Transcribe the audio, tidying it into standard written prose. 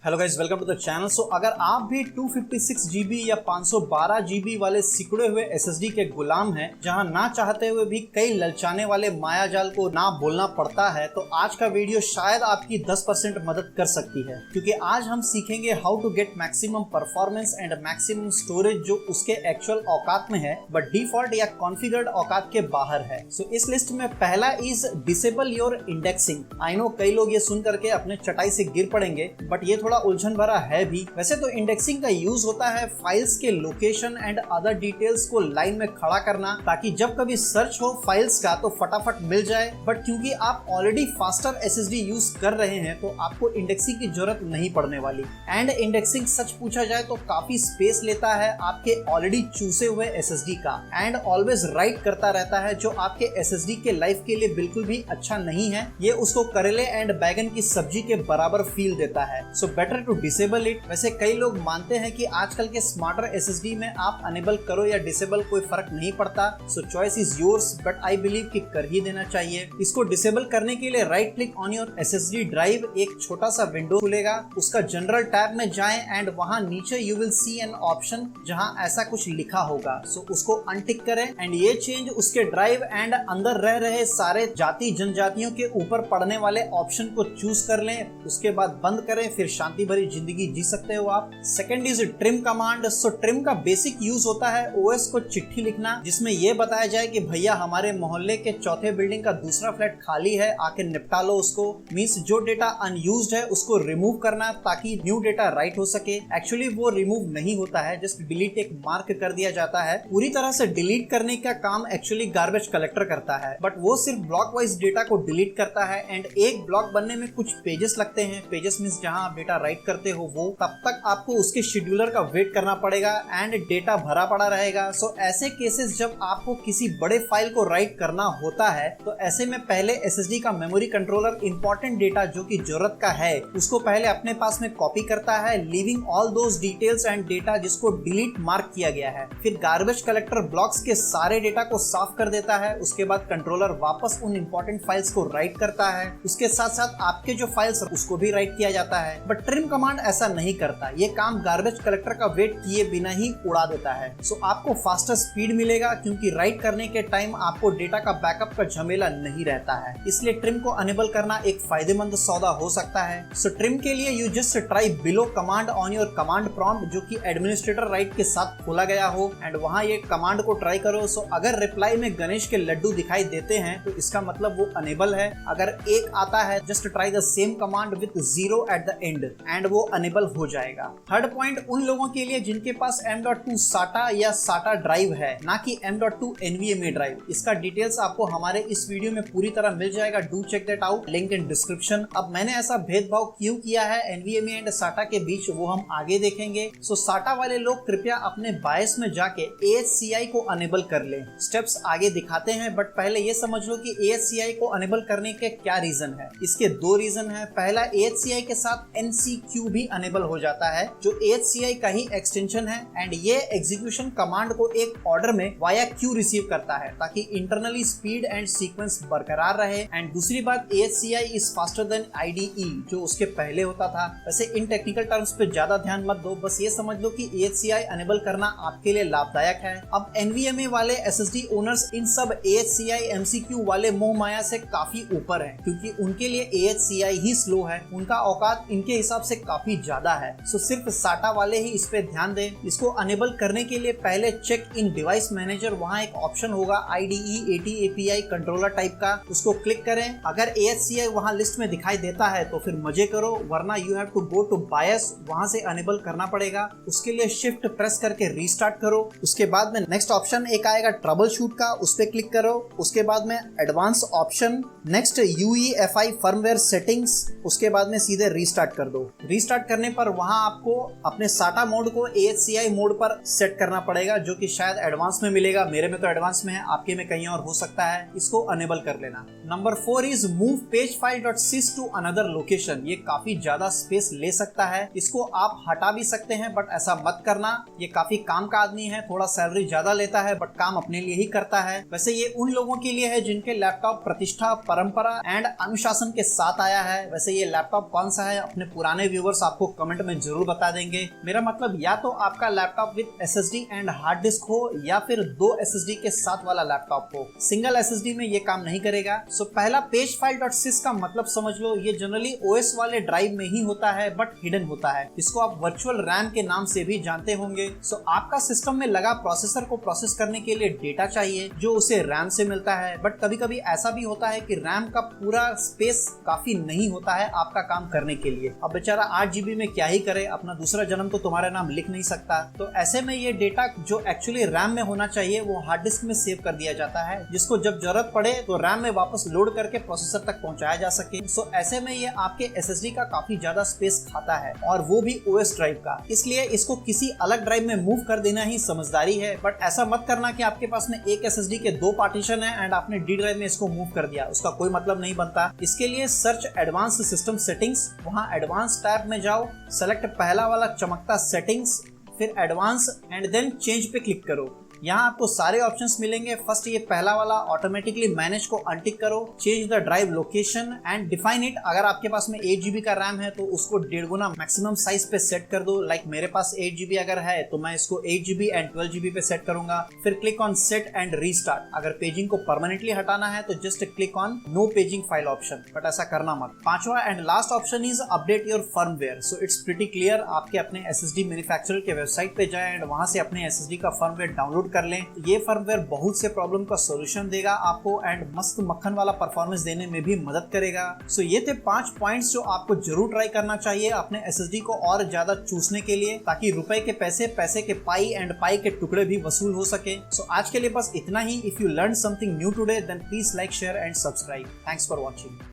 Hello guys, welcome to the channel. So अगर आप भी 256 GB या 512 GB वाले सिकुड़े हुए SSD के गुलाम हैं, जहां ना चाहते हुए भी कई ललचाने वाले मायाजाल को ना बोलना पड़ता है, तो आज का वीडियो शायद आपकी 10% मदद कर सकती है, क्योंकि आज हम सीखेंगे how to get maximum performance and maximum storage जो उसके एक्चुअल औकात में है बट डिफॉल्ट या कॉन्फ़िगर्ड औकात के बाहर है। सो इस लिस्ट में पहला is disable your indexing. I know कई लोग ये सुन करके अपने चटाई से गिर पड़ेंगे, बट ये थोड़ा उलझन भरा है भी। वैसे तो इंडेक्सिंग का यूज होता है फाइल्स के लोकेशन एंड अदर डिटेल्स को लाइन में खड़ा करना, ताकि जब कभी सर्च हो फाइल्स का तो फटाफट मिल जाए। बट क्योंकि आप ऑलरेडी फास्टर SSD यूज कर रहे हैं तो आपको इंडेक्सिंग की जरूरत नहीं पड़ने वाली। एंड इंडेक्सिंग सच पूछा जाए तो काफी स्पेस लेता है आपके ऑलरेडी चूसे हुए SSD का, एंड ऑलवेज राइट करता रहता है, जो आपके SSD के लाइफ के लिए बिल्कुल भी अच्छा नहीं है। ये उसको करेले एंड बैगन की सब्जी के बराबर फील देता है। So better to disable it. वैसे कई लोग मानते हैं कि आजकल के स्मार्टर SSD में आप अनेबल करो या डिसेबल कोई फर्क नहीं पड़ता। सो choice is yours, but I believe कि कर ही देना चाहिए। इसको डिसेबल करने के लिए right click on your SSD drive, एक छोटा सा विंडो खुलेगा, उसका जनरल टैब में जाएं एंड वहां नीचे you will see an option जहां ऐसा कुछ लिखा होगा। सो उसको अनटिक करें एंड ये चेंज उसके ड्राइव एंड अंदर रह रहे सारे जाति जनजातियों के ऊपर पड़ने वाले ऑप्शन को चूज कर लें। उसके बाद बंद करें, फिर शांति भरी जिंदगी जी सकते हो आप। Second is trim command. So trim का बेसिक यूज होता है OS को चिट्ठी लिखना, जिसमें यह बताया जाए कि भैया हमारे मोहल्ले के चौथे बिल्डिंग का दूसरा फ्लैट खाली है, आके निपटा लो उसको। मींस जो डेटा अनयूज्ड है उसको रिमूव करना ताकि न्यू डेटा राइट हो सके। एक्चुअली वो रिमूव नहीं होता है, जस्ट डिलीट एक मार्क कर दिया जाता है। पूरी तरह से डिलीट करने का काम एक्चुअली गार्बेज कलेक्टर करता है, बट वो सिर्फ ब्लॉक वाइज डेटा को डिलीट करता है। एंड एक ब्लॉक बनने में कुछ पेजेस लगते हैं। पेजेस मींस जहां आप डेटा राइट करते हो वो, तब तक आपको उसके शेड्यूलर का वेट करना पड़ेगा एंड डेटा भरा पड़ा रहेगा। सो ऐसे केसेस जब आपको किसी बड़े फाइल को राइट करना होता है तो ऐसे में पहले SSD का मेमोरी कंट्रोलर इंपॉर्टेंट डेटा जो कि जरूरत का है उसको पहले अपने पास में कॉपी करता है, leaving all those details and data जिसको डिलीट मार्क किया गया है। फिर गार्बेज कलेक्टर ब्लॉक्स के सारे डेटा को साफ कर देता है। उसके बाद कंट्रोलर वापस उन इंपॉर्टेंट फाइल्स को राइट करता है। उसके साथ साथ आपके जो फाइल्स उसको भी राइट किया जाता है। बट ट्रिम कमांड ऐसा नहीं करता, ये काम गार्बेज कलेक्टर का वेट किए बिना ही उड़ा देता है। सो आपको फास्टर स्पीड मिलेगा, क्योंकि राइट करने के टाइम आपको डेटा का बैकअप का झमेला नहीं रहता है। इसलिए ट्रिम को अनेबल करना एक फायदेमंद सौदा हो सकता है। सो ट्रिम के लिए you just try below command on your command prompt, जो कि एडमिनिस्ट्रेटर राइट के साथ खोला गया हो, एंड वहां ये कमांड को ट्राई करो। सो अगर रिप्लाई में गणेश के लड्डू दिखाई देते हैं तो इसका मतलब वो अनेबल है। अगर एक आता है, just try the same command with 0 at the end and वो अनेबल हो जाएगा। थर्ड पॉइंट उन लोगों के लिए जिनके पास M.2 SATA या SATA ड्राइव है, ना कि M.2 NVMe ड्राइव। इसका डिटेल्स आपको हमारे इस वीडियो में पूरी तरह मिल जाएगा। Do check that out, link in description. अब मैंने ऐसा भेदभाव क्यों किया है NVMe एंड SATA के बीच, वो हम आगे देखेंगे। सो SATA वाले लोग कृपया अपने बायस में जाके AHCI को अनेबल कर लें। स्टेप्स आगे दिखाते हैं, बट पहले ये समझ लो कि AHCI को अनेबल करने के क्या रीजन है। इसके दो रीजन है। पहला, AHCI के साथ NCQ भी अनेबल हो जाता है, जो AHCI का ही एक्सटेंशन है, एंड ये एग्जीक्यूशन कमांड को एक ऑर्डर में वाया क्यू रिसीव करता है ताकि इंटरनली स्पीड एंड सीक्वेंस बरकरार रहे। एंड दूसरी बात, AHCI is faster than IDE, जो उसके पहले होता था। वैसे इन टेक्निकल टर्म्स पे ज्यादा ध्यान मत दो, बस ये समझ लो कि AHCI अनेबल करना आपके लिए लाभदायक है। अब NVMe वाले SSD ओनर्स इन सब AHCI MCQ वाले मोह माया से काफी ऊपर है, क्योंकि उनके लिए AHCI ही स्लो है। उनका औकात इनके हिसाब से काफी ज्यादा है। सो सिर्फ SATA वाले ही इस पे ध्यान दें। इसको अनेबल करने के लिए पहले चेक इन डिवाइस मैनेजर, वहां एक ऑप्शन होगा IDE AT API controller type का, उसको क्लिक करें। अगर AHCI वहां लिस्ट में दिखाई देता है तो फिर मजे करो, वरना you have to go to bias, वहां से अनेबल करना पड़ेगा। उसके लिए शिफ्ट प्रेस करके रीस्टार्ट करो। उसके बाद में नेक्स्ट ऑप्शन एक आएगा ट्रबल शूट का, उस पे क्लिक करो। उसके बाद में advance option, next UEFI firmware settings, उसके बाद में सीधे रीस्टार्ट कर दो। रीस्टार्ट करने पर वहां आपको अपने SATA मोड को AHCI मोड पर सेट करना पड़ेगा, जो कि शायद एडवांस में मिलेगा। मेरे में तो एडवांस में है, आपके में कहीं और हो सकता है। इसको अनेबल कर लेना। Number 4 is move page file .sys to another location. ये काफी ज्यादा स्पेस ले सकता है, इसको आप हटा भी सकते हैं, बट ऐसा मत करना। ये काफी काम का आदमी है, थोड़ा सैलरी ज्यादा लेता है, बट काम अपने लिए ही करता है। वैसे ये उन लोगों के लिए है जिनके लैपटॉप प्रतिष्ठा, परंपरा एंड अनुशासन के साथ आया है। वैसे ये लैपटॉप कौन सा है, अपने पुराने पुराने व्यूवर्स आपको कमेंट में जरूर बता देंगे। मेरा मतलब या तो आपका laptop with SSD and hard disk हो या फिर 2 SSD के साथ वाला लैपटॉप हो। सिंगल SSD में ये काम नहीं करेगा। सो पहला pagefile.sys का मतलब समझ लो, ये जनरली OS वाले ड्राइव में ही होता है बट हिडन होता है। इसको आप वर्चुअल रैम के नाम से भी जानते होंगे। सो आपका सिस्टम में लगा प्रोसेसर को प्रोसेस करने के लिए डेटा चाहिए जो उसे रैम से मिलता है, बट कभी कभी ऐसा भी होता है कि रैम का पूरा स्पेस काफी नहीं होता है आपका काम करने के लिए। अब बेचारा 8 GB में क्या ही करे, अपना दूसरा जन्म तो तुम्हारे नाम लिख नहीं सकता। तो ऐसे में ये डेटा जो एक्चुअली रैम में होना चाहिए वो हार्ड डिस्क में सेव कर दिया जाता है, जिसको जब जरूरत पड़े तो रैम में वापस लोड करके प्रोसेसर तक पहुंचाया जा सके। सो ऐसे में ये आपके SSD का काफी ज्यादा स्पेस खाता है, और वो भी OS ड्राइव का। इसलिए इसको किसी अलग ड्राइव में मूव कर देना ही समझदारी है। बट ऐसा मत करना कि आपके पास में एक SSD के 2 पार्टीशन है एंड आपने D ड्राइव में इसको मूव कर दिया, उसका कोई मतलब नहीं बनता। इसके लिए सर्च एडवांस सिस्टम सेटिंग्स, वहां एडवांस टैब में जाओ, सेलेक्ट पहला वाला चमकता सेटिंग्स, फिर एडवांस एंड देन चेंज पे क्लिक करो। यहाँ आपको सारे ऑप्शंस मिलेंगे। फर्स्ट ये पहला वाला ऑटोमेटिकली मैनेज को अनटिक करो, change the drive location and define it. अगर आपके पास में 8 GB का रैम है तो उसको 1.5 गुना मैक्सिमम साइज पे सेट कर दो। लाइक मेरे पास 8 GB अगर है तो मैं इसको 8 GB एंड 12 GB पे सेट करूंगा। फिर click on set and restart. अगर पेजिंग को परमानेंटली हटाना है तो just click on no paging file option, but ऐसा करना मत। पांचवा and last option is update your firmware. So it's pretty clear, आपके अपने SSD मैन्युफैक्चरर के वेबसाइट पे जाए एंड वहां से अपने SSD का फर्मवेयर डाउनलोड कर लें। ये फर्मवेयर बहुत से प्रॉब्लम का सॉल्यूशन देगा आपको एंड मस्त मक्खन वाला परफॉर्मेंस देने में भी मदद करेगा। सो ये थे 5 पॉइंट्स जो आपको जरूर ट्राई करना चाहिए अपने SSD को और ज्यादा चूसने के लिए, ताकि रुपए के पैसे, पैसे के पाई एंड पाई के टुकड़े भी वसूल हो सके। सो आज के लिए बस इतना ही। If you learn something new today then please like, share and subscribe. Thanks for watching.